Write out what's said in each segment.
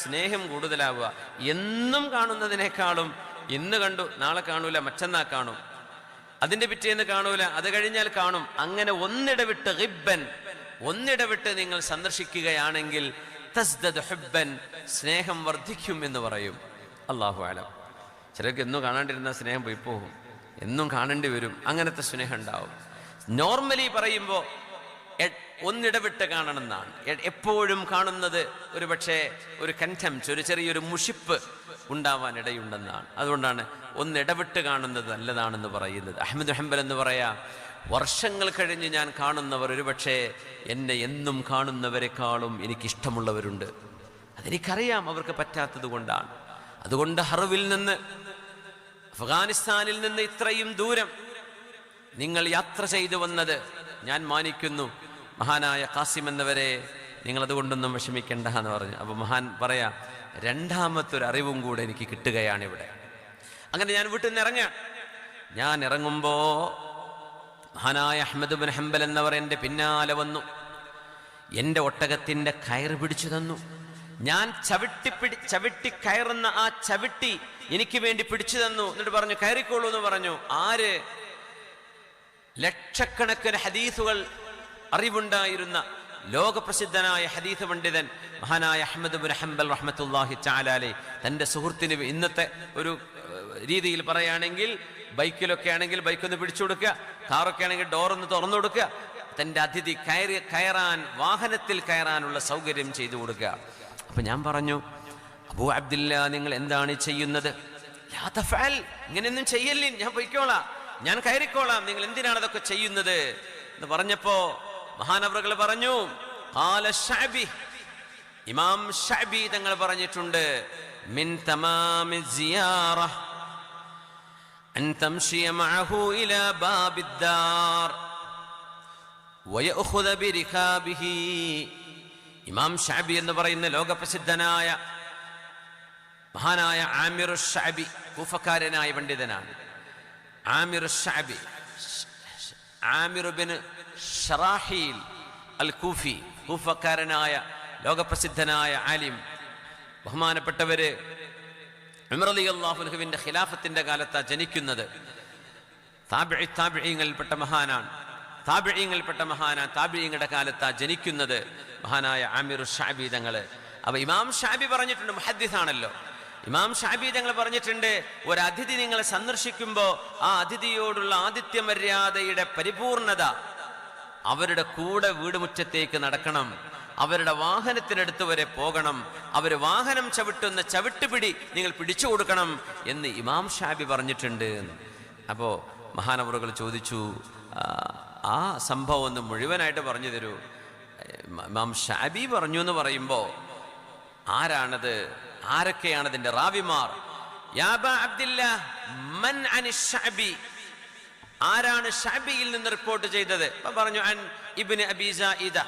സ്നേഹം കൂടുതലാവുക. എന്നും കാണുന്നതിനേക്കാളും ഇന്ന് കണ്ടു നാളെ കാണൂല, മറ്റന്നാൾ കാണും, അതിന്റെ പിറ്റേന്ന് കാണൂല, അത് കഴിഞ്ഞാൽ കാണും, അങ്ങനെ ഒന്നിടവിട്ട് ഗിബ്ബൻ, ഒന്നിടവിട്ട് നിങ്ങൾ സന്ദർശിക്കുകയാണെങ്കിൽ തസ്ദദ് ഹുബ്ബൻ, സ്നേഹം വർദ്ധിക്കും എന്ന് പറയും. അല്ലാഹു അലം. ചിലർക്ക് എന്നും കാണാണ്ടിരുന്ന സ്നേഹം പോയി പോകും, എന്നും കാണേണ്ടി വരും, അങ്ങനത്തെ സ്നേഹം ഉണ്ടാവും. നോർമലി പറയുമ്പോൾ ഒന്നിടവിട്ട് കാണണം എന്നാണ്. എപ്പോഴും കാണുന്നത് ഒരു പക്ഷേ ഒരു കൺറ്റംപ്റ്റ്, ഒരു ചെറിയൊരു മുഷിപ്പ് ഉണ്ടാവാൻ ഇടയുണ്ടെന്നാണ്. അതുകൊണ്ടാണ് ഒന്നിടവിട്ട് കാണുന്നത് നല്ലതാണെന്ന് പറയുന്നത്. അഹ്മദ് ഹംബൽ എന്ന് പറയാ, വർഷങ്ങൾ കഴിഞ്ഞ് ഞാൻ കാണുന്നവർ ഒരുപക്ഷെ എന്നെ എന്നും കാണുന്നവരെക്കാളും എനിക്കിഷ്ടമുള്ളവരുണ്ട്. അതെനിക്കറിയാം, അവർക്ക് പറ്റാത്തത് കൊണ്ടാണ്. അതുകൊണ്ട് ഹർവിൽ നിന്ന്, അഫ്ഗാനിസ്ഥാനിൽ നിന്ന് ഇത്രയും ദൂരം നിങ്ങൾ യാത്ര ചെയ്തു വന്നത് ഞാൻ മാനിക്കുന്നു. മഹാനായ ഖാസിം എന്നവരെ നിങ്ങൾ അതുകൊണ്ടൊന്നും വിഷമിക്കേണ്ട എന്ന് പറഞ്ഞു. അപ്പൊ മഹാൻ പറയാ, രണ്ടാമത്തൊരു അറിവും കൂടെ എനിക്ക് കിട്ടുകയാണ് ഇവിടെ. അങ്ങനെ ഞാൻ വീട്ടിൽ നിന്ന് ഇറങ്ങാൻ, ഞാൻ ഇറങ്ങുമ്പോ മഹാനായ അഹ്മദ് ബിൻ ഹംബൽ എന്നവർ എൻ്റെ പിന്നാലെ എൻ്റെ ഒട്ടകത്തിന്റെ കയറ് പിടിച്ചു തന്നു. ഞാൻ ചവിട്ടി കയറുന്ന ആ ചവിട്ടി എനിക്ക് വേണ്ടി പിടിച്ചു തന്നു. എന്നിട്ട് പറഞ്ഞു, കയറിക്കോളൂ എന്ന് പറഞ്ഞു. ആര്? ലക്ഷക്കണക്കിന് ഹദീസുകൾ അറിവുണ്ടായിരുന്ന ലോകപ്രസിദ്ധനായ ഹദീസ് പണ്ഡിതൻ മഹാനായ അഹ്മദ് ബിൻ ഹംബൽ റഹ്മത്തുള്ളാഹി തആല അലൈഹി. തൻ്റെ സുഹൃത്തിന്, ഇന്നത്തെ ഒരു രീതിയിൽ പറയുകയാണെങ്കിൽ ബൈക്കിലൊക്കെ ആണെങ്കിൽ ബൈക്കൊന്ന് പിടിച്ചു കൊടുക്കുക, കാറൊക്കെ ആണെങ്കിൽ ഡോറൊന്ന് തുറന്നു കൊടുക്കുക, തൻ്റെ അതിഥി കയറാൻ, വാഹനത്തിൽ കയറാനുള്ള സൗകര്യം ചെയ്തു കൊടുക്കുക. അപ്പൊ ഞാൻ പറഞ്ഞു, അബൂ അബ്ദില്ല, നിങ്ങൾ എന്താണ് ചെയ്യുന്നത്? ലാ തഫഅൽ, ഇങ്ങനെയൊന്നും ചെയ്യല്ലേ, ഞാൻ പൊയ്ക്കോളാം, ഞാൻ കയറിക്കോളാം, നിങ്ങൾ എന്തിനാണ് അതൊക്കെ ചെയ്യുന്നത് എന്ന് പറഞ്ഞപ്പോ മഹാനവറുകൾ പറഞ്ഞു, ഖാല ശഅബി, ഇമാം ശഅബി തങ്ങൾ പറഞ്ഞിട്ടുണ്ട്, മിൻ തമാമി സിയാറ അൻ തംശിയ മഅഹു ഇലാ ബാബിദ്ദാർ വയഅഖുദ ബിരികാബിഹി. ഇമാം ശഅബി എന്ന് പറയുന്ന ലോകപ്രസിദ്ധനായ മഹാനായ ആമിർ ശഅബി, കൂഫക്കാരനായ പണ്ഡിതനാണ്. ആമിർ ശഅബി, ആമിർ ബിൻ ഷറാഹീൽ അൽ കൂഫി, കൂഫക്കാരനായ ലോകപ്രസിദ്ധനായ ആലിം. ബഹുമാനപ്പെട്ടവര് ഉമർ റളിയല്ലാഹു അൻഹുവിന്റെ ഖിലാഫത്തിന്റെ കാലത്താണ് ജനിക്കുന്നത്. താബിഈങ്ങളിൽപ്പെട്ട മഹാനാണ്, താബിഈങ്ങളുടെ കാലത്താണ് ജനിക്കുന്നത് മഹാനായ ആമിർ ശഅബി തങ്ങള്. അപ്പൊ ഇമാം ശഅബി പറഞ്ഞിട്ടുണ്ട്, മുഹദ്ദിസാണല്ലോ, ഇമാം ശഅബി തങ്ങൾ പറഞ്ഞിട്ടുണ്ട്, ഒരു അതിഥി നിങ്ങളെ സന്ദർശിക്കുമ്പോൾ ആ അതിഥിയോടുള്ള ആതിഥ്യ മര്യാദയുടെ പരിപൂർണത, അവരുടെ കൂടെ വീടുമുറ്റത്തേക്ക് നടക്കണം, അവരുടെ വാഹനത്തിനടുത്ത് വരെ പോകണം, അവർ വാഹനം ചവിട്ടുന്ന ചവിട്ടുപിടി നിങ്ങൾ പിടിച്ചു കൊടുക്കണം എന്ന് ഇമാം ശഅബി പറഞ്ഞിട്ടുണ്ട്. അപ്പോ മഹാനവറുകൾ ചോദിച്ചു, ആ സംഭവം ഒന്ന് മുഴുവനായിട്ട് പറഞ്ഞു തരൂ. ഇമാം ശഅബി പറഞ്ഞു എന്ന് പറയുമ്പോ ആരാണത്, ആരൊക്കെയാണ് അതിന്റെ റാവിമാർ? യാ അബാ അബ്ദില്ലാ മൻ അനി ശഅബി, ആരാണ് ശഅബിയിൽ നിന്ന് റിപ്പോർട്ട് ചെയ്തത്? പറഞ്ഞു, അൻ ഇബ്നു അബി സായിദ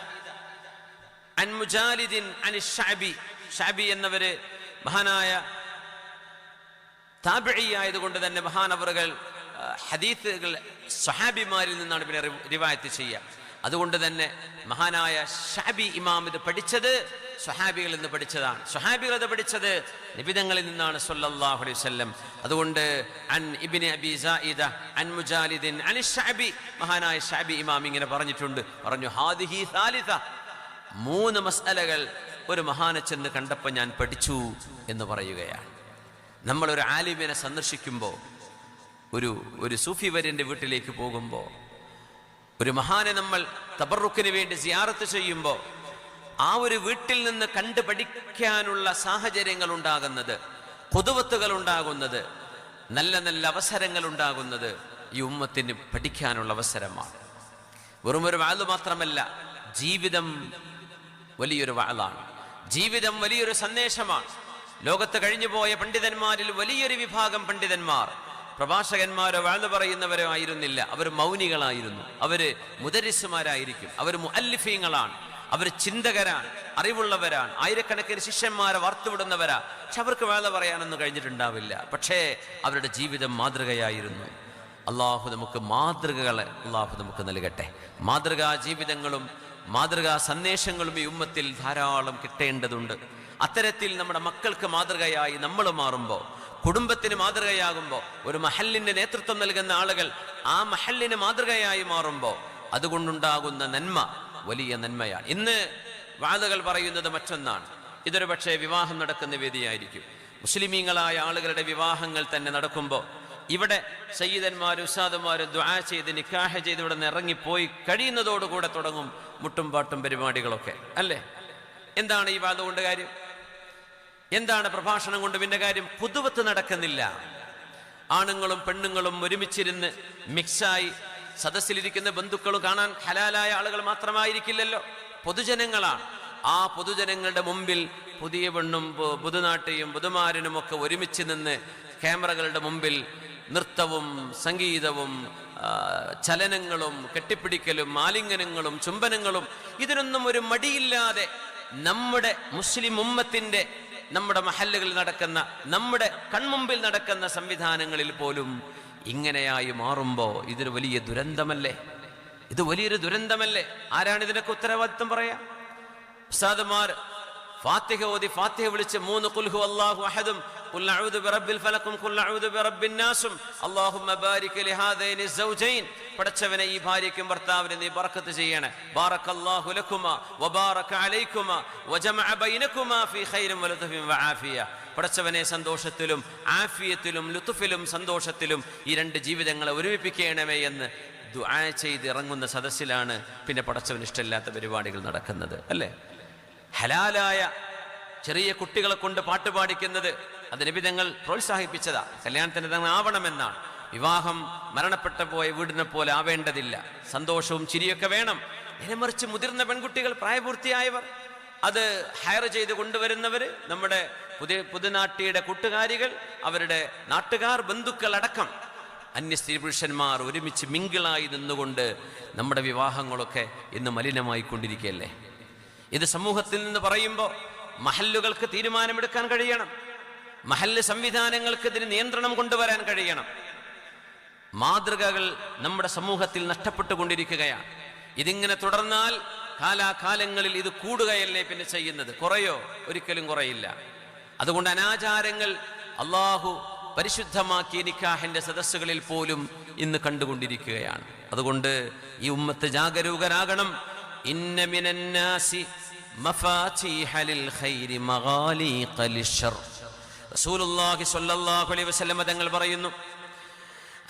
അൻ മുജാലിദിൻ അനി ശഅബി. ശഅബി എന്നവര് മഹാനായ താബിഈ ആയതുകൊണ്ട് തന്നെ മഹാനവറുകൾ ഹദീസുകൾ സ്വഹാബിമാരിൽ നിന്നാണ് പിന്നെ റിവായത്ത് ചെയ്യുക. അതുകൊണ്ട് തന്നെ മഹാനായ ശഅബി ഇമാം ഇത് പഠിച്ചത് സ്വഹാബികളിൽ നിന്ന് പഠിച്ചതാണ്. സ്വഹാബികൾ അത് പഠിച്ചത് നബിതങ്ങളിൽ നിന്നാണ് സ്വല്ലല്ലാഹു അലൈഹി വസല്ലം. അതുകൊണ്ട് അൻ ഇബ്നു അബി സായിദ അൻ മുജാലിദിൻ അൻ ശഅബി, മഹാനായ ശഅബി ഇമാം ഇങ്ങനെ പറഞ്ഞിട്ടുണ്ട്. പറഞ്ഞു, ഹാദിഹി സാലിസ, 3 മസ്അലകൾ ഒരു മഹാനെ ചെന്ന് കണ്ടപ്പോൾ ഞാൻ പഠിച്ചു എന്ന് പറയുകയാണ്. നമ്മൾ ഒരു ആലിമിനെ സന്ദർശിക്കുമ്പോൾ, ഒരു സൂഫി വര്യന്റെ വീട്ടിലേക്ക് പോകുമ്പോൾ, ഒരു മഹാനെ നമ്മൾ തബറുക്കിന് വേണ്ടി സിയാറത്ത് ചെയ്യുമ്പോൾ, ആ ഒരു വീട്ടിൽ നിന്ന് കണ്ടു പഠിക്കാനുള്ള സാഹചര്യങ്ങൾ ഉണ്ടാകുന്നത്, ഖുദവത്തുകൾ ഉണ്ടാകുന്നത്, നല്ല നല്ല അവസരങ്ങൾ ഉണ്ടാകുന്നത് ഈ ഉമ്മത്തിന് പഠിക്കാനുള്ള അവസരമാണ്. വെറുമൊരു വാള് മാത്രമല്ല, ജീവിതം വലിയൊരു വാളാണ്, ജീവിതം വലിയൊരു സന്ദേശമാണ്. ലോകത്ത് കഴിഞ്ഞുപോയ പണ്ഡിതന്മാരിൽ വലിയൊരു വിഭാഗം പണ്ഡിതന്മാർ പ്രഭാഷകന്മാരോ വാള് പറയുന്നവരോ ആയിരുന്നില്ല. അവർ മൗനികളായിരുന്നു, അവര് മുദരിസുമാരായിരിക്കും, അവർ മുഅല്ലിഫീങ്ങളാണ്, അവർ ചിന്തകരാണ്, അറിവുള്ളവരാണ്, ആയിരക്കണക്കിന് ശിഷ്യന്മാരെ വാർത്തുവിടുന്നവരാ. പക്ഷെ അവർക്ക് വേള പറയാനൊന്നും കഴിഞ്ഞിട്ടുണ്ടാവില്ല. പക്ഷേ അവരുടെ ജീവിതം മാതൃകയായിരുന്നു. അള്ളാഹു നമുക്ക് മാതൃകകളെ അള്ളാഹു നമുക്ക് നൽകട്ടെ. മാതൃകാ ജീവിതങ്ങളും മാതൃകാ സന്ദേശങ്ങളും ഈ ഉമ്മത്തിൽ ധാരാളം കിട്ടേണ്ടതുണ്ട്. അത്തരത്തിൽ നമ്മുടെ മക്കൾക്ക് മാതൃകയായി നമ്മൾ മാറുമ്പോൾ, കുടുംബത്തിന് മാതൃകയാകുമ്പോൾ, ഒരു മഹല്ലിന് നേതൃത്വം നൽകുന്ന ആളുകൾ ആ മഹല്ലിന് മാതൃകയായി മാറുമ്പോൾ അതുകൊണ്ടുണ്ടാകുന്ന നന്മ വലിയ നന്മയാണ്. ഇന്ന് വാദകൾ പറയുന്നത് മറ്റൊന്നാണ്. ഇതൊരു പക്ഷേ വിവാഹം നടക്കുന്ന വേദിയായിരിക്കും. മുസ്ലിമീങ്ങളായ ആളുകളുടെ വിവാഹങ്ങൾ തന്നെ നടക്കുമ്പോൾ ഇവിടെ സയ്യിദന്മാരും ഉസ്താദുമാരും ദുആ ചെയ്ത് നിക്കാഹ് ചെയ്ത് ഇവിടെ നിന്ന് ഇറങ്ങിപ്പോയി കഴിയുന്നതോടുകൂടെ തുടങ്ങും മുട്ടും പാട്ടും പരിപാടികളൊക്കെ, അല്ലേ? എന്താണ് ഈ വാദം കൊണ്ട് കാര്യം? എന്താണ് പ്രഭാഷണം കൊണ്ട് പിന്നെ കാര്യം? പുതുവത്ത് നടക്കുന്നില്ല. ആണുങ്ങളും പെണ്ണുങ്ങളും ഒരുമിച്ചിരുന്ന് മിക്സായി സദസ്സിലിരിക്കുന്ന ബന്ധുക്കളും കാണാൻ ഹലാലായ ആളുകൾ മാത്രമായിരിക്കില്ലല്ലോ, പൊതുജനങ്ങളാണ്. ആ പൊതുജനങ്ങളുടെ മുമ്പിൽ പുതിയ പെണ്ണും പുതുനാട്ടിയും പുതുമാരനും ഒക്കെ ഒരുമിച്ച് നിന്ന് ക്യാമറകളുടെ മുമ്പിൽ നൃത്തവും സംഗീതവും ചലനങ്ങളും കെട്ടിപ്പിടിക്കലും ആലിംഗനങ്ങളും ചുംബനങ്ങളും, ഇതിനൊന്നും ഒരു മടിയില്ലാതെ നമ്മുടെ മുസ്ലിം ഉമ്മത്തിന്റെ നമ്മുടെ മഹല്ലുകളിൽ നടക്കുന്ന, നമ്മുടെ കൺമുമ്പിൽ നടക്കുന്ന സംവിധാനങ്ങളിൽ പോലും ഇങ്ങനെയായി മാറുമ്പോൾ ഇതൊരു വലിയ ദുരന്തമല്ലേ? ഇത് വലിയൊരു ദുരന്തമല്ലേ? ആരാണ് ഇതിനൊക്കെ ഉത്തരവാദിത്വം പറയാ? ഉസ്താദുമാർ ഫാത്തിഹ ഓതി, ഫാത്തിഹ വിളിച്ച് 3 ഖുൽ ഹു അല്ലാഹു അഹദും ഖുൽ അഊദു ബിറബ്ബിൽ ഫലഖും ഖുൽ അഊദു ബിറബ്ബിൻ നാസും അല്ലാഹുമ്മ ബാരിക് ലിഹാദൈനി സൗജൈൻ, പടച്ചവനെ ഈ ഭാര്യയ്ക്കും ഭർത്താവിനെ നീ ബർക്കത്ത് ചെയ്യണേ, ബാറക്കല്ലാഹു ലക്കുമാ വബാറക അലൈക്കുമാ വജമഅ ബൈനകുമാ ഫീ ഖൈരിൻ വലതുഫിൻ വആഫിയ, പടച്ചവനെ സന്തോഷത്തിലും ആഫിയത്തിലും ലുതുഫിലും സന്തോഷത്തിലും ഈ 2 ജീവിതങ്ങളെ ഒരുമിപ്പിക്കണമേ എന്ന് ദുആ ചെയ്ത് ഇറങ്ങുന്ന സദസ്സിലാണ് പിന്നെ പടച്ചവന് ഇഷ്ടമില്ലാത്ത പരിപാടികൾ നടക്കുന്നത്, അല്ലേ? ഹലാലായ ചെറിയ കുട്ടികളെ കൊണ്ട് പാട്ട് പാടിക്കുന്നത് അത് നബി തങ്ങൾ പ്രോത്സാഹിപ്പിച്ചതാ. കല്യാണത്തിന് തങ്ങൾ ആവണമെന്നാണ്. വിവാഹം മരണപ്പെട്ട പോയ വീടിനെ പോലെ ആവേണ്ടതില്ല. സന്തോഷവും ചിരിയൊക്കെ വേണം. നേരെമറിച്ച് മുതിർന്ന പെൺകുട്ടികൾ, പ്രായപൂർത്തിയായവർ, അത് ഹയർ ചെയ്ത് കൊണ്ടുവരുന്നവർ, നമ്മുടെ പുതുനാട്ടിയുടെ കൂട്ടുകാരികൾ, അവരുടെ നാട്ടുകാർ, ബന്ധുക്കൾ അടക്കം അന്യ സ്ത്രീ പുരുഷന്മാർ ഒരുമിച്ച് മിങ്കിളായി നിന്നുകൊണ്ട് നമ്മുടെ വിവാഹങ്ങളൊക്കെ ഇന്ന് മലിനമായി കൊണ്ടിരിക്കുകയല്ലേ? ഇത് സമൂഹത്തിൽ നിന്ന് പറയുമ്പോൾ മഹല്ലുകൾക്ക് തീരുമാനമെടുക്കാൻ കഴിയണം. മഹല്ല് സംവിധാനങ്ങൾക്ക് ഇതിന് നിയന്ത്രണം കൊണ്ടുവരാൻ കഴിയണം. മാതൃകകൾ നമ്മുടെ സമൂഹത്തിൽ നഷ്ടപ്പെട്ടുകൊണ്ടിരിക്കുകയാണ്. ഇതിങ്ങനെ തുടർന്നാൽ കാലാകാലങ്ങളിൽ ഇത് കൂടുകയല്ലേ പിന്നെ ചെയ്യുന്നത്? കുറയോ? ഒരിക്കലും കുറയില്ല. അതുകൊണ്ട് അനാചാരങ്ങൾ അള്ളാഹു പരിശുദ്ധമാക്കിയ നിക്കാഹിന്റെ സദസ്സുകളിൽ പോലും ഇന്ന് കണ്ടുകൊണ്ടിരിക്കുകയാണ്. അതുകൊണ്ട് ഈ ഉമ്മത്ത് ജാഗരൂകരാകണം. ഇന്ന മിനന്നാസി മഫാതീഹ ലിൽ ഖൈരി മഗാലീഖ ലിശ്ശർ. റസൂലുള്ളാഹി സ്വല്ലല്ലാഹു അലൈഹി വസല്ലം തങ്ങൾ പറയുന്നു,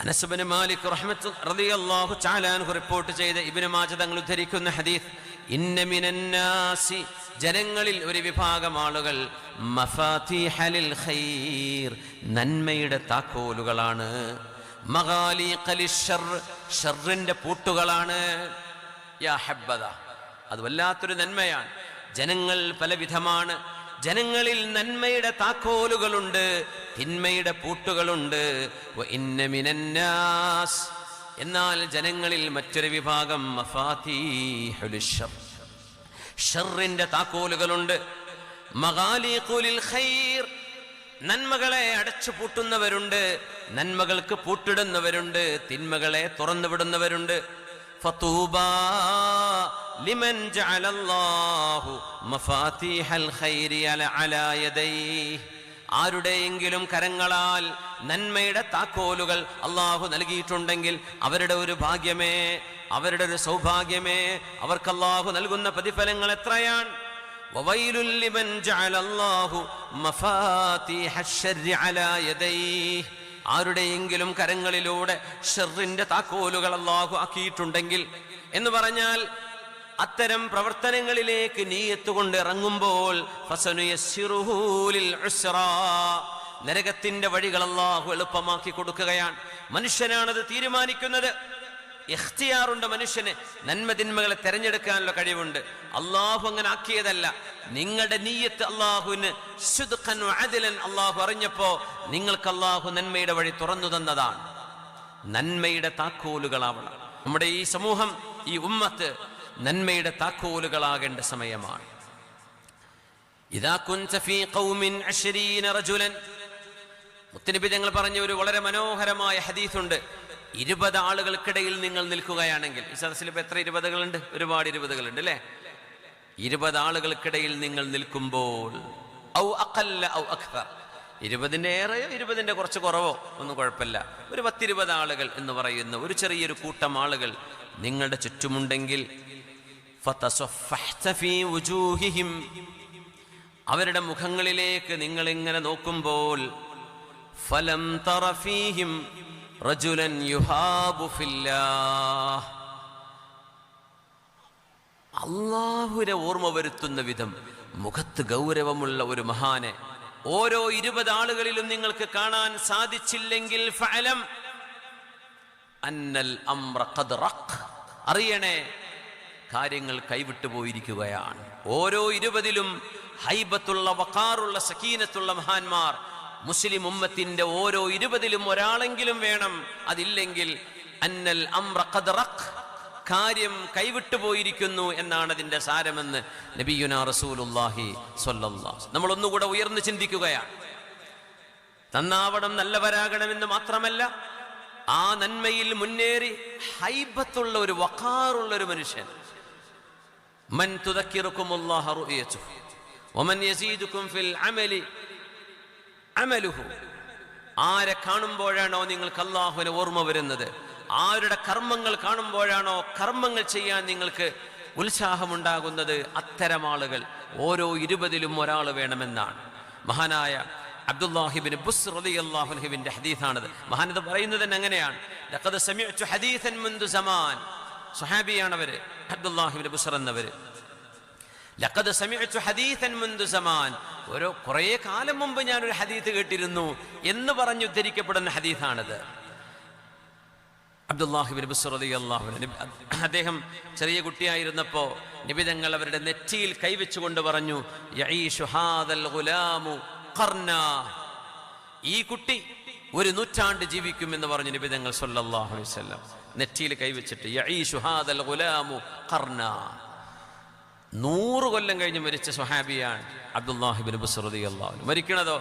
അനസ് ഇബ്നു മാലിക് റളിയല്ലാഹു തആല അൻഹു റിപ്പോർട്ട് ചെയ്ത ഇബ്നു മാജ തങ്ങൾ ഉദ്ധരിക്കുന്ന ഹദീസ്, ഇന്ന മിനന്നാസി, ജനങ്ങളിൽ ഒരു വിഭാഗം ആളുകൾ, മഫാതീഹ ലിൽ ഖൈർ, നന്മയുടെ താക്കോലുകളാണ്, മഗാലീഖ ലിശ്ശർ, ഷർറിന്റെ പൂട്ടുകളാണ്. യാ ഹബ്ബദ, അത് വല്ലാത്തൊരു നന്മയാണ്. ജനങ്ങൾ പലവിധമാണ്. ജനങ്ങളിൽ നന്മയുടെ താക്കോലുകളുണ്ട്, തിന്മയുടെ പൂട്ടുകളുണ്ട്. വഇന്ന മിനന്നാസ്, എന്നാൽ ജനങ്ങളിൽ മറ്റൊരു വിഭാഗം മഫാതീഹുൽ ശർ, ഷർറിന്റെ താക്കോലുകളുണ്ട്. മഗാലീഖുൽ ഖൈർ, നന്മകളെ അടച്ചു പൂട്ടുന്നവരുണ്ട്, നന്മകൾക്ക് പൂട്ടിടുന്നവരുണ്ട്, തിന്മകളെ തുറന്നുവിടുന്നവരുണ്ട്. ഫതൂബാ ലിമൻ ജഅലല്ലാഹു മഫാതീഹൽ ഖൈരി അലാ യദൈഹി, ആരുടെയെങ്കിലും കരങ്ങളാൽ നന്മയുടെ താക്കോലുകൾ അള്ളാഹു നൽകിയിട്ടുണ്ടെങ്കിൽ അവരുടെ ഒരു ഭാഗ്യമേ, അവരുടെ ഒരു സൗഭാഗ്യമേ, അവർക്ക് അള്ളാഹു നൽകുന്ന പ്രതിഫലങ്ങൾ എത്രയാണ്. വവൈലുൽ ലിമൻ ജഅലല്ലാഹു മഫാതീഹശ് ശർരി അലാ യദൈഹി, ആരുടെയെങ്കിലും കരങ്ങളിലൂടെ ഷർറിന്റെ താക്കോലുകൾ അള്ളാഹു ആക്കിയിട്ടുണ്ടെങ്കിൽ എന്ന് പറഞ്ഞാൽ അത്തരം പ്രവർത്തനങ്ങളിലേക്ക് നീയത്ത് കൊണ്ട് ഇറങ്ങുമ്പോൾ ഫസനുയസ്സിറുഹു ലിൽ ഉസ്റാ, നരകത്തിന്റെ വഴികൾ അള്ളാഹു എളുപ്പമാക്കി കൊടുക്കുകയാണ്. മനുഷ്യനാണത് തീരുമാനിക്കുന്നത്. ഇഖ്തിയാറുണ്ട് മനുഷ്യന്, നന്മതിന്മകളെ തെരഞ്ഞെടുക്കാനുള്ള കഴിവുണ്ട്. അള്ളാഹു അങ്ങനെ ആക്കിയതല്ല. നിങ്ങളുടെ നീയത്ത് അള്ളാഹുവിന് ശുദ്ഖൻ വഅദലൻ അള്ളാഹു അറിഞ്ഞപ്പോ നിങ്ങൾക്ക് അള്ളാഹു നന്മയുടെ വഴി തുറന്നു തന്നതാണ്. നന്മയുടെ താക്കോലുകളാവണം നമ്മുടെ ഈ സമൂഹം, ഈ ഉമ്മത്ത് നന്മയുടെ താക്കോലുകളാകേണ്ട സമയമാണ്. ഇദാ കുൻത ഫീ ഖൗമിൻ 20 റജുലൻ, മുത്തനബി തങ്ങൾ പറഞ്ഞ ഒരു വളരെ മനോഹരമായ ഹദീസുണ്ട്. 20 ആളുകൾക്കിടയിൽ നിങ്ങൾ നിൽക്കുകയാണെങ്കിൽ, ഈ സദസ്സിൽ ഇപ്പൊ എത്ര 20കളുണ്ട്? ഒരുപാട് 20കളുണ്ട് അല്ലേ? 20 ആളുകൾക്കിടയിൽ നിങ്ങൾ നിൽക്കുമ്പോൾ ഔ അഖല്ല ഔ അക്തർ, 20-ന്റെ ഏറെയോ 20-ന്റെ കുറച്ച് കുറവോ ഒന്നും കുഴപ്പമില്ല, ഒരു 10-20 ആളുകൾ എന്ന് പറയുന്ന ഒരു ചെറിയൊരു കൂട്ടം ആളുകൾ നിങ്ങളുടെ ചുറ്റുമുണ്ടെങ്കിൽ ഫതസഫഹ്ത ഫീ വുജൂഹിഹിം, അവരുടെ മുഖങ്ങളിലേക്ക് നിങ്ങൾ ഇങ്ങനെ നോക്കുമ്പോൾ ഫലം തറ ഫീഹിം റജുലൻ യുഹാബു ഫില്ലാഹ്, അല്ലാഹുവിനെ ഓർമ്മ വരുത്തുന്ന വിധം മുഖത്ത് ഗൗരവമുള്ള ഒരു മഹാനെ ഓരോ 20 ആളുകളിലും നിങ്ങൾക്ക് കാണാൻ സാധിച്ചില്ലെങ്കിൽ ഫഅലം അന്നൽ അംറ ഖദ് റഖ്, അറിയണേ കാര്യങ്ങൾ കൈവിട്ടു പോയിരിക്കുകയാണ്. ഓരോ 20-ലും ഹൈബത്തുള്ള വഖാറുള്ള സക്കീനത്തുള്ള മഹാന്മാർ മുസ്ലിം ഉമ്മത്തിന്റെ ഓരോ 20-ലും ഒരാളെങ്കിലും വേണം. അതില്ലെങ്കിൽ അന്നൽ അംറ ഖദ് റഖ്, കാര്യം കൈവിട്ടു പോയിരിക്കുന്നു എന്നാണ് അതിന്റെ സാരമെന്ന് നബിയുനാ റസൂലുള്ളാഹി സ്വല്ലല്ലാഹു അലൈഹി വസല്ലം. നമ്മൾ ഒന്നുകൂടെ ഉയർന്നു ചിന്തിക്കുകയാണ്. നന്നാവണം, നല്ലവരാകണമെന്ന് മാത്രമല്ല, ആ നന്മയിൽ മുന്നേറി ഹൈബത്തുള്ള ഒരു വഖാറുള്ള ഒരു മനുഷ്യൻ. മൻ തുദക്കിറുകുമുല്ലാഹ റുഅയതുഹു വമൻ യസീദുകും ഫിൽ അമലി അമലുഹു, ആരെ കാണുമ്പോഴാണോ നിങ്ങൾക്ക് അല്ലാഹുവിനെ ഓർമ്മ വരുന്നത്, ആരുടെ കർമ്മങ്ങൾ കാണുമ്പോഴാണോ കർമ്മങ്ങൾ ചെയ്യാൻ നിങ്ങൾക്ക് ഉത്സാഹമുണ്ടാകുന്നത്, അത്തരം ആളുകൾ ഓരോ 20-ലും ഒരാൾ വേണമെന്നാണ്. മഹാനായ അബ്ദുല്ലാഹിബ്നു ബുസ്ർ റളിയല്ലാഹു അൻഹുവിന്റെ ഹദീസാണത്. മഹാനത് പറയുന്നത് തന്നെ അങ്ങനെയാണ്. ലഖദ് സമിഅ്തു ഹദീസൻ മുൻദു സമാൻ, സ്വഹാബിയാണവര് അബ്ദുല്ലാഹിബ്നു ബുസ്ർ എന്നവര്. ലഖദ് സമിഅ്തു ഹദീസൻ മുൻദു സമാൻ, കുറേ കാലം മുമ്പ് ഞാനൊരു ഹദീസ് കേട്ടിരുന്നു എന്ന് പറഞ്ഞ് ഉദ്ധരിക്കപ്പെടുന്ന ഹദീസാണത്. അബ്ദുല്ലാഹിബ്നു ബുസ്ർ റളിയല്ലാഹു അൻഹു, അദ്ദേഹം ചെറിയ കുട്ടിയായിരുന്നപ്പോൾ നബി തങ്ങൾ അവരുടെ നെറ്റിയിൽ കൈവച്ചുകൊണ്ട് പറഞ്ഞു, യഈഷു ഹാദൽ ഗുലാമു ഖർനാ, ഈ കുട്ടി 1 നൂറ്റാണ്ട് ജീവിക്കും എന്ന് പറഞ്ഞു നബി തങ്ങൾ സല്ലല്ലാഹു അലൈഹി വസല്ലം. നെറ്റിയിൽ കൈവച്ചിട്ട് യഈഷു ഹാദൽ ഗുലാമു ഖർനാ, 100 കൊല്ലം കഴിഞ്ഞ് മരിച്ച സ്വഹാബിയാണ് അബ്ദുല്ലാഹിബ്നു ബുസ്ർ റളിയല്ലാഹു അൻഹു. മരിക്കണതോ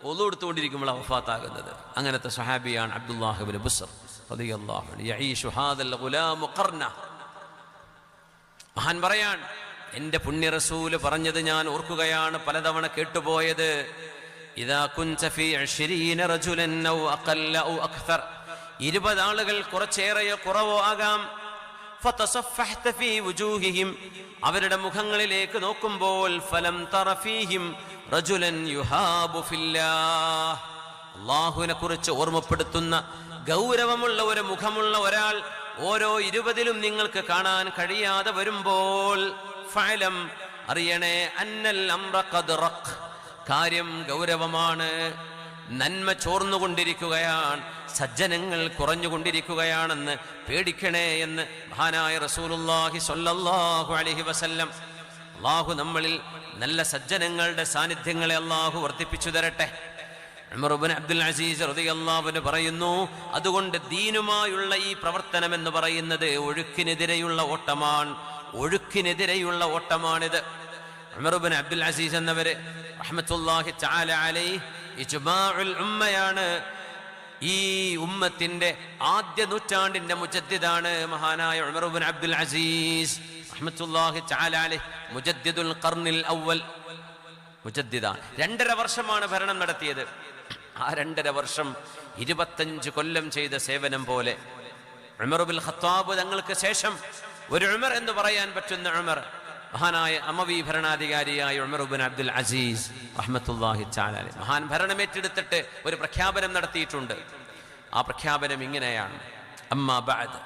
ഒളു എടുത്തുകൊണ്ടിരിക്കുമ്പോൾ വഫാത്താകുന്നത്. അങ്ങനത്തെ സ്വഹാബിയാണ് അബ്ദുല്ലാഹിബ്നു ബുസ്ർ റളിയല്ലാഹു അൻഹു. യഈഷു ഹാദൽ ഗുലാമു ഖർനാ. മഹാൻ പറയാൻ, എന്റെ പുണ്യ റസൂല് പറഞ്ഞത് ഞാൻ ഓർക്കുകയാണ്, പലതവണ കേട്ടുപോയത്. ഇദാ കുൻത ഫീ 20 റജുലൻ ഔ അഖല്ല ഔ അക്തർ, 20 ആളുകൾ കുറച്ചേറെയോ കുറവോ ആകാം. ഫതസഫഹ്ത ഫീ വുജൂഹിഹിം, അവരുടെ മുഖങ്ങളിലേക്ക് നോക്കുമ്പോൾ ഫലം തറ ഫീഹിം റജുലൻ യുഹാബു ഫില്ലാഹ്, അല്ലാഹുവിനെ കുറിച്ച് ഓർമ്മപ്പെടുത്തുന്ന ഗൗരവമുള്ള ഒരു മുഖമുള്ള ഒരാൾ ഓരോ 20-ലും നിങ്ങൾക്ക് കാണാൻ കഴിയാതെ വരുമ്പോൾ ഫഅലം, അറിയണേ അന്നൽ അംറ ഖദ് റഖ്, കാര്യം ഗൗരവമാണ്, നന്മ ചോർന്നുകൊണ്ടിരിക്കുകയാണ്, സജ്ജനങ്ങൾ കുറഞ്ഞുകൊണ്ടിരിക്കുകയാണെന്ന് പേടിക്കണേ എന്ന് മഹാനായ റസൂലുള്ളാഹി സ്വല്ലല്ലാഹു അലൈഹി വസല്ലം. അല്ലാഹു നമ്മളിൽ നല്ല സജ്ജനങ്ങളുടെ സാന്നിധ്യങ്ങളെ അല്ലാഹു വർദ്ധിപ്പിച്ചു തരട്ടെ. ഉമർ ഇബ്നു അബ്ദുൽ അസീസ് റളിയല്ലാഹു അൻഹു പറയുന്നു, അതുകൊണ്ട് ദീനുമായുള്ള ഈ പ്രവർത്തനം എന്ന് പറയുന്നത് ഒഴുക്കിനെതിരെയുള്ള ഓട്ടമാണ്, ഒഴുക്കിനെതിരെയുള്ള ഓട്ടമാണിത്. ഉമർ ഇബ്നു അബ്ദുൽ അസീസ് എന്നവര് റഹ്മത്തുള്ളാഹി തആല അലൈഹി ഇജ്മാഉൽ ഉമ്മയാണ്. ഈ ഉമ്മത്തിന്റെ ആദ്യ നൂറ്റാണ്ടിന്റെ മുജദ്ദിദാണ് മഹാനായ ഉമർ ഇബ്നു അബ്ദുൽ അസീസ് റഹ്മത്തുള്ളാഹി തആല അലൈഹി. മുജദ്ദിദുൽ ഖർനിൽ അവ്വൽ, മുജദ്ദിദാണ്. 2.5 വർഷമാണ് ഭരണം നടത്തിയത്. ആ 2.5 വർഷം 25 കൊല്ലം ചെയ്ത സേവനം പോലെ. ഉമർ ഇബ്നുൽ ഖത്താബ് തങ്ങൾക്ക് ശേഷം ഒരു ഉമർ എന്ന് പറയാൻ പറ്റുന്ന ഉമർ, മഹാനായ അമവി ഭരണാധികാരിയായ ഉമർ ഇബ്നു അബ്ദുൽ അസീസ് റഹ്മത്തുള്ളാഹി തആല അലൈഹി. മഹാൻ ഭരണമേറ്റെടുത്തിട്ട് ഒരു പ്രഖ്യാപനം നടത്തിയിട്ടുണ്ട്. ആ പ്രഖ്യാപനം ഇങ്ങനെയാണ്: അമ്മാ ബഅദ്,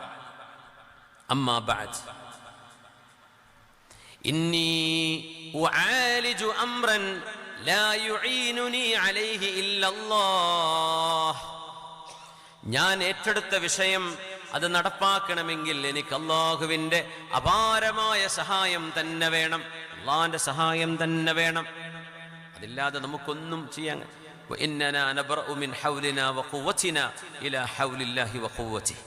അമ്മാ ബഅദ് ഇന്നി ഉആലിജു അംറൻ ലാ യുഈനുനി അലൈഹി ഇല്ലല്ലാഹ്. ഞാൻ ഏറ്റെടുത്ത വിഷയം അത് നടപ്പാക്കണമെങ്കിൽ എനിക്ക് അല്ലാഹുവിന്റെ അപാരമായ സഹായം തന്നെ വേണം, അല്ലാഹുവിന്റെ സഹായം തന്നെ വേണം. അതില്ലാതെ നമുക്കൊന്നും ചെയ്യാൻ. വഇന്നനാ നബ്റഉ മിൻ ഹൗലിനാ വഖുവതിനാ ഇലാ ഹൗലില്ലാഹി വഖുവതിഹി.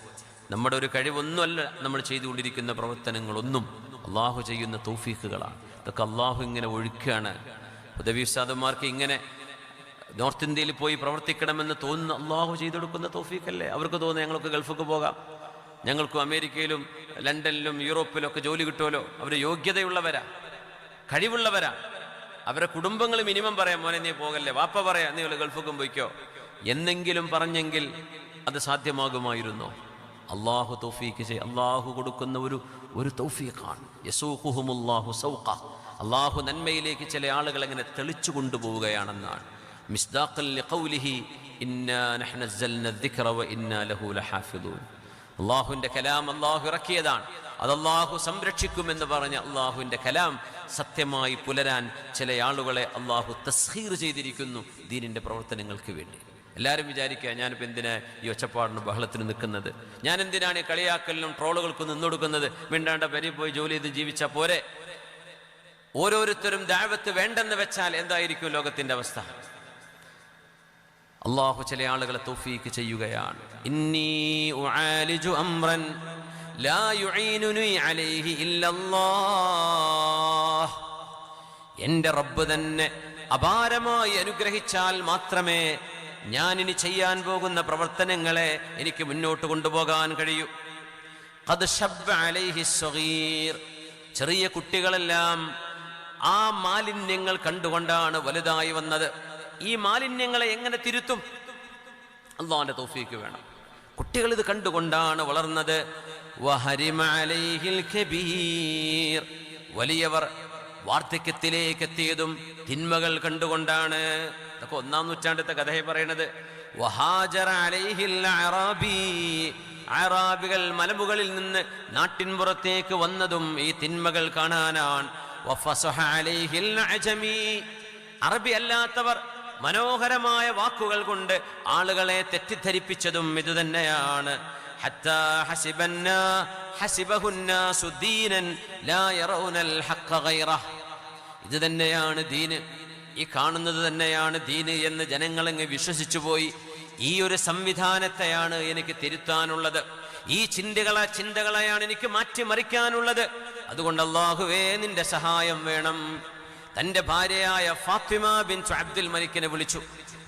നമ്മുടെ ഒരു കഴിവൊന്നുമല്ല നമ്മൾ ചെയ്തുകൊണ്ടിരിക്കുന്ന പ്രവർത്തനങ്ങളൊന്നും, അള്ളാഹു ചെയ്യുന്ന തൗഫീഖുകളാണ്. ഇതൊക്കെ അള്ളാഹു ഇങ്ങനെ ഒഴുക്കുകയാണ്. ഉദവി ഉസ്താദന്മാർക്ക് ഇങ്ങനെ നോർത്ത് ഇന്ത്യയിൽ പോയി പ്രവർത്തിക്കണമെന്ന് തോന്നുന്ന അള്ളാഹു ചെയ്തെടുക്കുന്ന തൗഫീഖല്ലേ. അവർക്ക് തോന്നുന്നു ഞങ്ങൾക്ക് ഗൾഫിക്ക് പോകാം, ഞങ്ങൾക്കും അമേരിക്കയിലും ലണ്ടനിലും യൂറോപ്പിലും ഒക്കെ ജോലി കിട്ടുമല്ലോ. അവർ യോഗ്യതയുള്ളവരാ, കഴിവുള്ളവരാ. അവരെ കുടുംബങ്ങൾ മിനിമം പറയാം, മോനെ നീ പോകല്ലേ, വാപ്പ പറയാം നീ ഗൾഫുക്കും പോയിക്കോ എന്നെങ്കിലും പറഞ്ഞെങ്കിൽ അത് സാധ്യമാകുമായിരുന്നോ? അള്ളാഹു തൗഫീഖ് അള്ളാഹു കൊടുക്കുന്ന ഒരു തൗഫീഖാണ്. യസൂഖുഹുമുല്ലാഹു സൗഖ. അള്ളാഹു നന്മയിലേക്ക് ചില ആളുകൾ അങ്ങനെ തെളിച്ചു കൊണ്ടുപോവുകയാണെന്നാണ്. മിസ്ദാഖൻ ലിഖൗലിഹി ഇന്നാ നഹ്നു നസ്സൽന الذിക്റ വഇന്നാ ലഹു ലഹാഫിദൂൻ. അള്ളാഹുവിൻ്റെ കലാം അള്ളാഹു ഇറക്കിയതാണ്, അത് അള്ളാഹു സംരക്ഷിക്കുമെന്ന് പറഞ്ഞ അള്ളാഹുവിൻ്റെ കലാം സത്യമായി പുലരാൻ ചില ആളുകളെ അള്ളാഹു തസ്ഖീർ ചെയ്തിരിക്കുന്നു ദീനിൻ്റെ പ്രവർത്തനങ്ങൾക്ക് വേണ്ടി. എല്ലാവരും വിചാരിക്കുക ഞാനിപ്പോൾ എന്തിനാ ഈ ഒച്ചപ്പാടിന് ബഹളത്തിന് നിൽക്കുന്നത്, ഞാൻ എന്തിനാണ് ഈ കളിയാക്കലിനും ട്രോളുകൾക്കും നിന്നൊടുക്കുന്നത്, മിണ്ടാണ്ട പെരി പോയി ജോലി ചെയ്ത് ജീവിച്ചാൽ പോരെ. ഓരോരുത്തരും ദഅവത്ത് വേണ്ടെന്ന് വെച്ചാൽ എന്തായിരിക്കും ലോകത്തിൻ്റെ അവസ്ഥ? അള്ളാഹു ചില ആളുകളെ തൗഫീഖ് ചെയ്യുകയാണ്. ഇന്നി ഉആലിജു അംറൻ ലാ യുഈനുനി അലൈഹി ഇല്ലല്ലാഹ്. എൻ്റെ റബ്ബ് തന്നെ അപാരമായി അനുഗ്രഹിച്ചാൽ മാത്രമേ ഞാനിനി ചെയ്യാൻ പോകുന്ന പ്രവർത്തനങ്ങളെ എനിക്ക് മുന്നോട്ട് കൊണ്ടുപോകാൻ കഴിയൂ. ഖദ് ശബ്ബ അലൈഹി സ്വഗീർ. ചെറിയ കുട്ടികളെല്ലാം ആ മാലിന്യങ്ങൾ കണ്ടുകൊണ്ടാണ് വലുതായി വന്നത്. ഈ മാലിന്യങ്ങളെ എങ്ങനെ തിരുത്തും? അല്ലാഹുവിന്റെ തൗഫീഖ് വേണം. കുട്ടികൾ ഇത് കണ്ടുകൊണ്ടാണ് വളർന്നത്. വഹരിമ അലൈഹിൽ കബീർ. വലിയവർ വാർദ്ധക്യത്തിലേക്ക് എത്തിയതും തിന്മകൾ കണ്ടുകൊണ്ടാണ്. ഇതൊക്കെ 1-ാം നൂറ്റാണ്ടത്തെ കഥയെ പറയുന്നത്. വഹാജറ അലൈഹിൽ അറാബി. അറാബികൾ മലമുകളിൽ നിന്ന് നാട്ടിൻപുറത്തേക്ക് വന്നതും ഈ തിന്മകൾ കാണാനാണ്. വഫസഹ അലൈഹിൽ അജമി. അറബി അല്ലാത്തവർ മനോഹരമായ വാക്കുകൾ കൊണ്ട് ആളുകളെ തെറ്റിദ്ധരിപ്പിച്ചതും ഇതുതന്നെയാണ്. ഹത്താ ഹസിബഹുന്നാസു ദീനൻ ലാ യറൗനൽ ഹഖ്ഖ ഗൈറഹ്. ഇത് തന്നെയാണ് ദീന്, ഈ കാണുന്നത് തന്നെയാണ് ദീന് എന്ന് ജനങ്ങളങ്ങ് വിശ്വസിച്ചു പോയി. ഈ ഒരു സംവിധാനത്തെയാണ് എനിക്ക് തിരുത്താനുള്ളത്, ഈ ചിന്തകളെയാണ് എനിക്ക് മാറ്റിമറിക്കാനുള്ളത്. അതുകൊണ്ട് അല്ലാഹുവേ നിന്റെ സഹായം വേണം. തന്റെ ഭാര്യയായ ഫാത്തിമ ബിൻത് അബ്ദുൽ മലിക്കിനെ വിളിച്ചു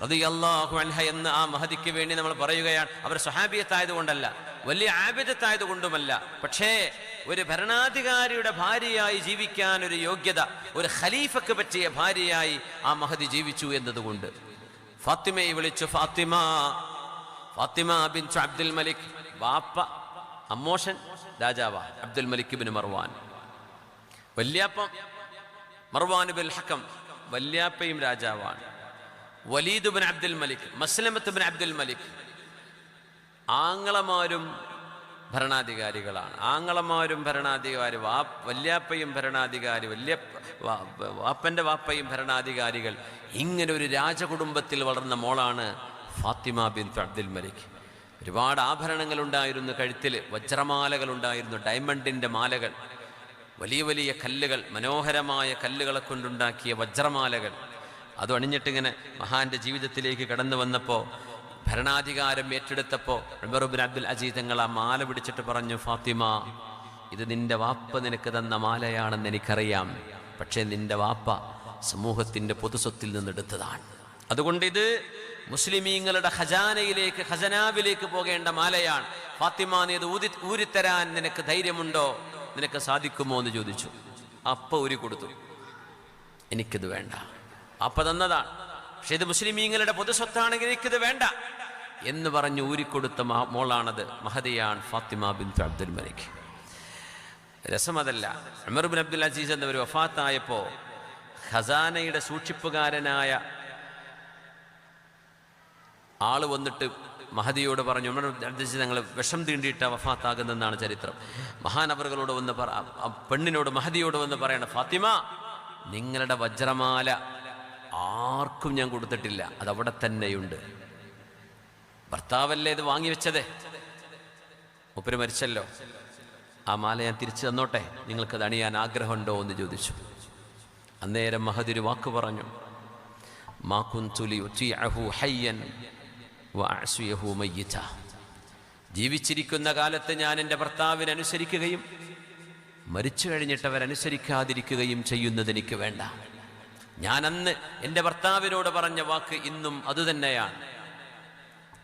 റളിയല്ലാഹു അൻഹ എന്ന്. ആ മഹദിക്ക് വേണ്ടി നമ്മൾ പറയുകയാണ്. അവർ സ്വഹാബിയത്തായതുകൊണ്ടല്ല, വലിയ ആബിദത്തായതുകൊണ്ടുമല്ല, പക്ഷേ ഒരു ഭരണാധികാരിയുടെ ഭാര്യയായി ജീവിക്കാൻ ഒരു യോഗ്യത, ഒരു ഖലീഫക്ക് പറ്റിയ ഭാര്യയായി ആ മഹദി ജീവിച്ചു എന്നതുകൊണ്ട് ഫാത്തിമയെ വിളിച്ചു. ഫാത്തിമ ബിൻത് അബ്ദുൽ മലിക്. ബാപ്പ അമ്മോഷൻ രാജാവാ അബ്ദുൽ മലിക് ബിൻ മർവാൻ. വല്യാപ്പം മർവാൻ ബിൻ ഹക്കം, വല്യാപ്പയും രാജാവാണ്. വലീദ് ബിൻ അബ്ദുൽ മലിക്, മസ്ലമത്ത് ബിൻ അബ്ദുൽ മലിക്. ആങ്ങളമാരും ഭരണാധികാരികളാണ്. ആങ്ങളമാരും ഭരണാധികാരി, വല്യാപ്പയും ഭരണാധികാരി, വാപ്പന്റെ വാപ്പയും ഭരണാധികാരികൾ. ഇങ്ങനെ ഒരു രാജകുടുംബത്തിൽ വളർന്ന മോളാണ് ഫാത്തിമ ബിൻത് അബ്ദുൽ മലിക്. ഒരുപാട് ആഭരണങ്ങൾ ഉണ്ടായിരുന്നു, കഴുത്തിൽ വജ്രമാലകൾ ഉണ്ടായിരുന്നു, ഡയമണ്ടിന്റെ മാലകൾ, വലിയ വലിയ കല്ലുകൾ, മനോഹരമായ കല്ലുകളെ കൊണ്ടുണ്ടാക്കിയ വജ്രമാലകൾ. അത് അണിഞ്ഞിട്ടിങ്ങനെ മഹാന്റെ ജീവിതത്തിലേക്ക് കടന്നു വന്നപ്പോൾ, ഭരണാധികാരം ഏറ്റെടുത്തപ്പോൾ ഉമർ ഇബ്നു അബ്ദുൽ അസീസ് തങ്ങൾ ആ മാല പിടിച്ചിട്ട് പറഞ്ഞു, ഫാത്തിമ, ഇത് നിന്റെ വാപ്പ നിനക്ക് തന്ന മാലയാണെന്ന് എനിക്കറിയാം, പക്ഷേ നിന്റെ വാപ്പ സമൂഹത്തിന്റെ പൊതുസ്വത്തിൽ നിന്നെടുത്തതാണ്. അതുകൊണ്ട് ഇത് മുസ്ലിമീങ്ങളുടെ ഖജനാവിലേക്ക് പോകേണ്ട മാലയാണ്. ഫാത്തിമ, നീ ഇത് ഊരിത്തരാൻ നിനക്ക് ധൈര്യമുണ്ടോ, നിനക്ക് സാധിക്കുമോ എന്ന് ചോദിച്ചു. അപ്പ ഊരി കൊടുത്തു. എനിക്കിത് വേണ്ട. അപ്പ തന്നതാണ്, പക്ഷെ ഇത് മുസ്ലിമീങ്ങളുടെ പൊതുസ്വത്താണെങ്കിൽ എനിക്കിത് വേണ്ട എന്ന് പറഞ്ഞ് ഊരിക്കൊടുത്ത മോളാണത്. മഹദിയാണ് ഫാത്തിമ ബിൻത് അബ്ദുൽ മലിക്. രസമതല്ല, ഉമർ ഇബ്നു അബ്ദുൽ അസീസ് എന്നവർ വഫാത്തായപ്പോൾ ഖസാനയുടെ സൂക്ഷിപ്പുകാരനായ ആള് വന്നിട്ട് മഹദിയോട് പറഞ്ഞു, ഉമർ ഇബ്നു അബ്ദുൽ അസീസ് ഞങ്ങൾ വിഷം തീണ്ടിയിട്ട വഫാത്താകുന്നെന്നാണ് ചരിത്രം. മഹാനവറുകളോട് വന്ന് പെണ്ണിനോട് മഹദിയോട് വന്ന് പറയണം, ഫാത്തിമ, നിങ്ങളുടെ വജ്രമാല ആർക്കും ഞാൻ കൊടുത്തിട്ടില്ല, അതവിടെ തന്നെയുണ്ട്. ഭർത്താവല്ലേ ഇത് വാങ്ങിവെച്ചത്, മൂപ്പര് മരിച്ചല്ലോ, ആ മാല ഞാൻ തിരിച്ചു തന്നോട്ടെ, നിങ്ങൾക്കത് അണിയാൻ ആഗ്രഹമുണ്ടോ എന്ന് ചോദിച്ചു. അന്നേരം മഹദി ഒരു വാക്ക് പറഞ്ഞു, മാ കുന്തു ലിയുതിഅഹു ഹയ്യൻ വഅഅസിയഹു മയ്യിത. ജീവിച്ചിരിക്കുന്ന കാലത്ത് ഞാൻ എൻ്റെ ഭർത്താവിനെ അനുസരിക്കുകയും മരിച്ചു കഴിഞ്ഞിട്ട് അവരനുസരിക്കാതിരിക്കുകയും ചെയ്യുന്നത് എനിക്ക് വേണ്ട. ഞാൻ അന്ന് എൻ്റെ ഭർത്താവിനോട് പറഞ്ഞ വാക്ക് ഇന്നും അതുതന്നെയാണ്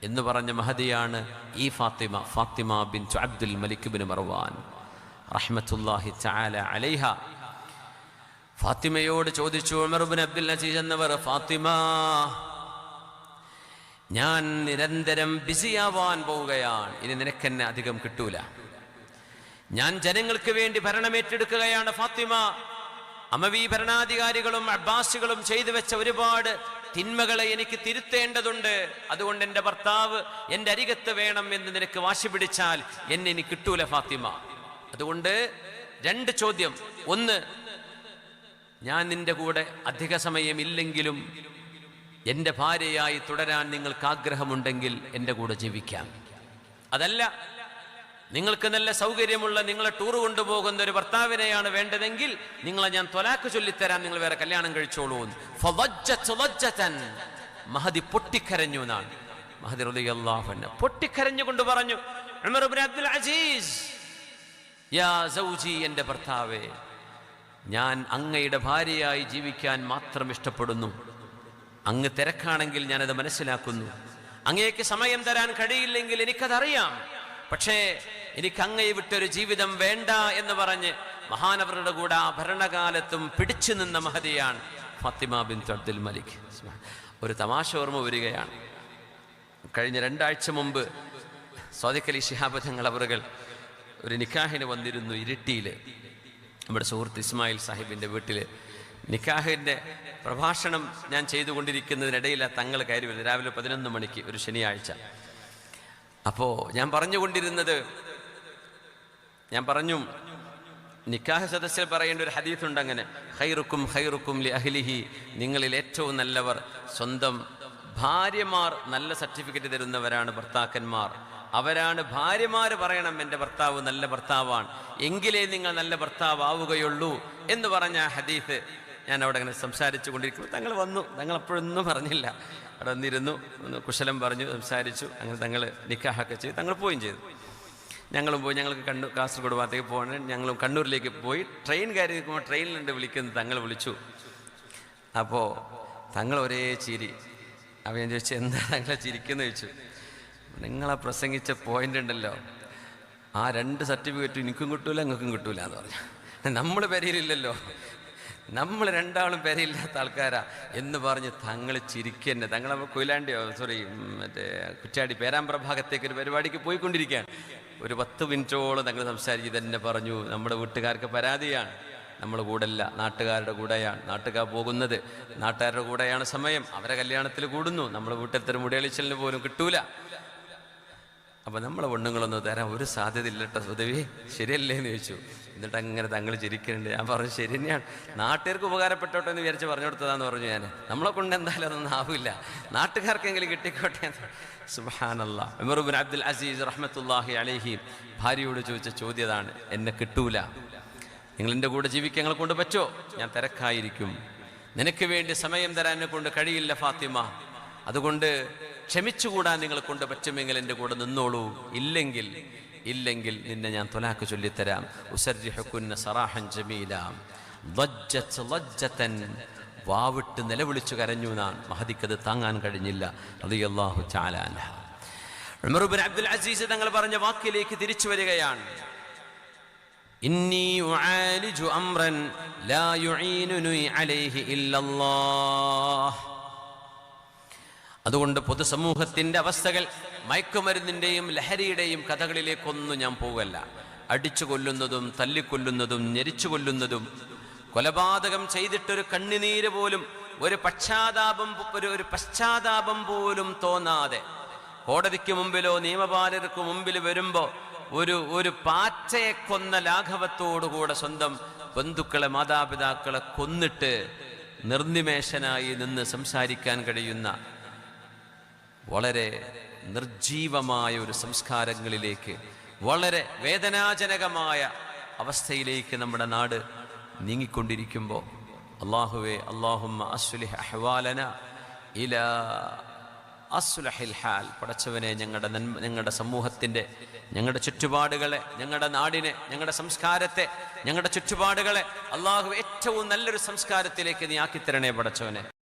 എന്ന് പറഞ്ഞ മഹദിയാണ് ഈ ഫാത്തിമ ബിൻത് അബ്ദുൽ മലിക് ബിൻ മർവാൻ റഹ്മത്തുള്ളാഹി തആല അലൈഹ. ഫാത്തിമയോട് ചോദിച്ചു ഉമർ ഇബ്നു അബ്ദുൽ അസീസ് എന്നവർ, ഫാത്തിമ, ഞാൻ നിരന്തരം ബിസിയാവാൻ പോവുകയാണ്, ഇനി നിനക്കെന്നെ അധികം കിട്ടൂല. ഞാൻ ജനങ്ങൾക്ക് വേണ്ടി ഭരണമേറ്റെടുക്കുകയാണ് ഫാത്തിമ. അമവി ഭരണാധികാരികളും അബ്ബാസികളും ചെയ്തു വെച്ച ഒരുപാട് തിന്മകളെ എനിക്ക് തിരുത്തേണ്ടതുണ്ട്. അതുകൊണ്ട് എൻ്റെ ഭർത്താവ് എൻ്റെ അരികത്ത് വേണം എന്ന് നിനക്ക് വാശി പിടിച്ചാൽ എന്നെ ഇനി കിട്ടൂല ഫാത്തിമ. അതുകൊണ്ട് 2 ചോദ്യം. ഒന്ന്, ഞാൻ നിന്റെ കൂടെ അധിക സമയം ഇല്ലെങ്കിലും എൻ്റെ ഭാര്യയായി തുടരാൻ നിങ്ങൾക്ക് ആഗ്രഹമുണ്ടെങ്കിൽ എൻ്റെ കൂടെ ജീവിക്കാം. അതല്ല, നിങ്ങൾക്ക് നല്ല സൗകര്യമുള്ള, നിങ്ങളെ ടൂർ കൊണ്ടുപോകുന്ന ഒരു ഭർത്താവിനെയാണ് വേണ്ടതെങ്കിൽ നിങ്ങളെ ഞാൻ ത്വലാഖ് ചൊല്ലിത്തരാം, നിങ്ങൾ വേറെ കല്യാണം കഴിച്ചോളൂ. മഹദി പൊട്ടിക്കരഞ്ഞു എന്നാണ്. മഹദി റളിയല്ലാഹു അൻഹു പൊട്ടിക്കരഞ്ഞുകൊണ്ട് പറഞ്ഞു, ഉമർ ഇബ്നു അബ്ദുൽ അസീസ്, യാ സൗജി, എൻ്റെ ഭർത്താവേ, ഞാൻ അങ്ങയുടെ ഭാര്യയായി ജീവിക്കാൻ മാത്രം ഇഷ്ടപ്പെടുന്നു. അങ്ങ് തിരക്കാണെങ്കിൽ ഞാനത് മനസ്സിലാക്കുന്നു. അങ്ങേക്ക് സമയം തരാൻ കഴിയില്ലെങ്കിൽ എനിക്കതറിയാം. പക്ഷേ എനിക്ക് അങ്ങയെ വിട്ടൊരു ജീവിതം വേണ്ട എന്ന് പറഞ്ഞ് മഹാനവരുടെ കൂടെ ആ ഭരണകാലത്തും പിടിച്ചു നിന്ന മഹദിയാണ് ഫാത്തിമ ബിൻത് അബ്ദുൽ മലിക്. ഒരു തമാശ ഓർമ്മ വരികയാണ്. കഴിഞ്ഞ 2 ആഴ്ച മുമ്പ് സ്വാദിഖ് അലി ശിഹാബ് തങ്ങൾ അവറുകൾ ഒരു നിക്കാഹിന് വന്നിരുന്നു ഇരിട്ടിയിൽ. നമ്മുടെ സുഹൃത്ത് ഇസ്മായിൽ സാഹിബിൻ്റെ വീട്ടിൽ നിക്കാഹിൻ്റെ പ്രഭാഷണം ഞാൻ ചെയ്തുകൊണ്ടിരിക്കുന്നതിനിടയിൽ തങ്ങൾ കയറി വരുന്നത് രാവിലെ 11 മണിക്ക് ഒരു ശനിയാഴ്ച. അപ്പോൾ ഞാൻ പറഞ്ഞു നിക്കാഹ് സദസ്സിൽ പറയേണ്ട ഒരു ഹദീസുണ്ട്, അങ്ങനെ ഖൈറുക്കും ഖൈറുക്കും ലി അഹ്ലിഹി, നിങ്ങളിൽ ഏറ്റവും നല്ലവർ സ്വന്തം ഭാര്യമാർ നല്ല സർട്ടിഫിക്കറ്റ് തരുന്നവരാണ് ഭർത്താക്കന്മാർ. അവരാണ് ഭാര്യമാർ പറയണം എൻ്റെ ഭർത്താവ് നല്ല ഭർത്താവാണ്, എങ്കിലേ നിങ്ങൾ നല്ല ഭർത്താവ് ആവുകയുള്ളൂ എന്ന് പറഞ്ഞ ഹദീസ് ഞാൻ അവിടെ അങ്ങനെ സംസാരിച്ചു കൊണ്ടിരിക്കുമ്പോൾ തങ്ങൾ വന്നു. തങ്ങൾ അപ്പോഴൊന്നും പറഞ്ഞില്ല, അവിടെ വന്നിരുന്നു, ഒന്ന് കുശലം പറഞ്ഞു, സംസാരിച്ചു. അങ്ങനെ തങ്ങൾ നിക്കാഹൊക്കെ ചെയ്തു, തങ്ങൾ പോവുകയും ചെയ്തു. ഞങ്ങളും പോയി. ഞങ്ങൾക്ക് കാസർഗോഡ് ഭാഗത്തേക്ക് പോകണം. ഞങ്ങളും കണ്ണൂരിലേക്ക് പോയി. ട്രെയിൻ കയറി നിൽക്കുമ്പോൾ ട്രെയിനിലുണ്ട് വിളിക്കുന്നത്, തങ്ങൾ വിളിച്ചു. അപ്പോൾ തങ്ങൾ ഒരേ ചിരി. അപ്പോൾ ഞാൻ ചോദിച്ചു, എന്താ തങ്ങളെ ചിരിക്കുന്നു ചോദിച്ചു. നിങ്ങളെ പ്രസംഗിച്ച പോയിന്റ് ഉണ്ടല്ലോ, ആ 2 സർട്ടിഫിക്കറ്റ് എനിക്കും കിട്ടൂല നിങ്ങൾക്കും കിട്ടൂല എന്ന് പറഞ്ഞു. നമ്മൾ പെരയിലില്ലല്ലോ, നമ്മൾ 2 ആളും പെരയില്ലാത്ത ആൾക്കാരാ എന്ന് പറഞ്ഞ് തങ്ങൾ ചിരിക്കന്നെ. തങ്ങൾ കൊയിലാണ്ടിയോ മറ്റേ കുറ്റാടി പേരാമ്പ്ര ഭാഗത്തേക്ക് ഒരു പരിപാടിക്ക് പോയിക്കൊണ്ടിരിക്കുകയാണ്. ഒരു 10 മിനിറ്റോളം തങ്ങൾ സംസാരിച്ച് തന്നെ പറഞ്ഞു, നമ്മുടെ വീട്ടുകാർക്ക് പരാതിയാണ്, നമ്മൾ കൂടല്ല, നാട്ടുകാരുടെ കൂടെയാണ്. നാട്ടുകാർ പോകുന്നത് നാട്ടുകാരുടെ കൂടെയാണ് സമയം, അവരെ കല്യാണത്തിൽ കൂടുന്നു, നമ്മുടെ വീട്ടിലത്തെ മുടിയളിച്ചലിന് പോലും കിട്ടൂല. അപ്പം നമ്മളെ പെണ്ണുങ്ങളൊന്നും തരാൻ ഒരു സാധ്യത ഇല്ലട്ടോ സുധവി, ശരിയല്ലേ എന്ന് ചോദിച്ചു. എന്നിട്ട് അങ്ങനെ തങ്ങൾ ചിരിക്കുന്നുണ്ട്. ഞാൻ പറഞ്ഞു, ശരി തന്നെയാണ്, നാട്ടുകാർക്ക് ഉപകാരപ്പെട്ടോട്ടെ എന്ന് വിചാരിച്ച് പറഞ്ഞു കൊടുത്തതാന്ന് പറഞ്ഞു ഞാൻ. നമ്മളെ കൊണ്ട് എന്തായാലും അതൊന്നും ആവില്ല, നാട്ടുകാർക്കെങ്കിലും കിട്ടിക്കോട്ടെ. സുബ്ഹാനല്ലാഹ്. ഉമർ ഇബ്നു അബ്ദുൽ അസീസ് റഹ്മത്തുള്ളാഹി അലൈഹി ഭാര്യയോട് ചോദിച്ച ചോദ്യതാണ്, എന്നെ കിട്ടൂല, നിങ്ങൾ എൻ്റെ കൂടെ ജീവിക്കാൻ നിങ്ങളെ കൊണ്ട് പറ്റുമോ? ഞാൻ തിരക്കായിരിക്കും, നിനക്ക് വേണ്ടി സമയം തരാൻ എന്നെ കൊണ്ട് കഴിയില്ല ഫാത്തിമ, അതുകൊണ്ട് ക്ഷമിച്ചുകൂടാൻ നിങ്ങളെ കൊണ്ട് പറ്റുമെങ്കിൽ എൻ്റെ കൂടെ നിന്നോളൂ, ഇല്ലെങ്കിൽ നിന്നെ ഞാൻ ത്വലാഖ് ചൊല്ലിത്തരാം. ഉസർരിഹുകുന്ന സറാഹൻ ജമീല. ലജ്ജത്ത് ലജ്ജതൻ, വാവിട്ട് നിലവിളിച്ചു കരഞ്ഞു നാൻ. മഹദിക്കത് താങ്ങാൻ കഴിഞ്ഞില്ല റളിയല്ലാഹു തആല അൻഹ. ഉമർ ഇബ്നു അബ്ദുൽ അസീസ് തങ്ങൾ പറഞ്ഞ വാക്കിലേക്ക് തിരിച്ചു വരികയാണ്. ഇന്നി ഉആലിജു അംറൻ ലാ യുഈനുനി അലൈഹി ഇല്ലല്ലാഹ്. അതുകൊണ്ട് പൊതുസമൂഹത്തിൻ്റെ അവസ്ഥകൾ, മയക്കുമരുന്നിൻ്റെയും ലഹരിയുടെയും കഥകളിലേക്കൊന്നും ഞാൻ പോവല്ല. അടിച്ചു കൊല്ലുന്നതും തല്ലിക്കൊല്ലുന്നതും ഞെരിച്ചു കൊല്ലുന്നതും, കൊലപാതകം ചെയ്തിട്ടൊരു കണ്ണുനീര് പോലും, ഒരു പശ്ചാത്താപം പോലും തോന്നാതെ കോടതിക്ക് മുമ്പിലോ നിയമപാലകർക്ക് മുമ്പിൽ വരുമ്പോൾ ഒരു പാറ്റയെ കൊന്ന ലാഘവത്തോടുകൂടെ സ്വന്തം ബന്ധുക്കളെ മാതാപിതാക്കളെ കൊന്നിട്ട് നിർനിമേഷനായി നിന്ന് സംസാരിക്കാൻ കഴിയുന്ന വളരെ നിർജീവമായ ഒരു സംസ്കാരങ്ങളിലേക്ക്, വളരെ വേദനാജനകമായ അവസ്ഥയിലേക്ക് നമ്മുടെ നാട് നീങ്ങിക്കൊണ്ടിരിക്കുമ്പോൾ അല്ലാഹുവേ, അല്ലാഹുമ്മ അസ്ലിഹ് അഹ്വാലന ഇലാ അസ്ലഹിൽ ഹാൽ. പടച്ചവനെ, ഞങ്ങളുടെ സമൂഹത്തിൻ്റെ, ഞങ്ങളുടെ ചുറ്റുപാടുകളെ, ഞങ്ങളുടെ നാടിനെ, ഞങ്ങളുടെ സംസ്കാരത്തെ, ഞങ്ങളുടെ ചുറ്റുപാടുകളെ അല്ലാഹു ഏറ്റവും നല്ലൊരു സംസ്കാരത്തിലേക്ക് നീ ആക്കിത്തരണേ പടച്ചവനെ.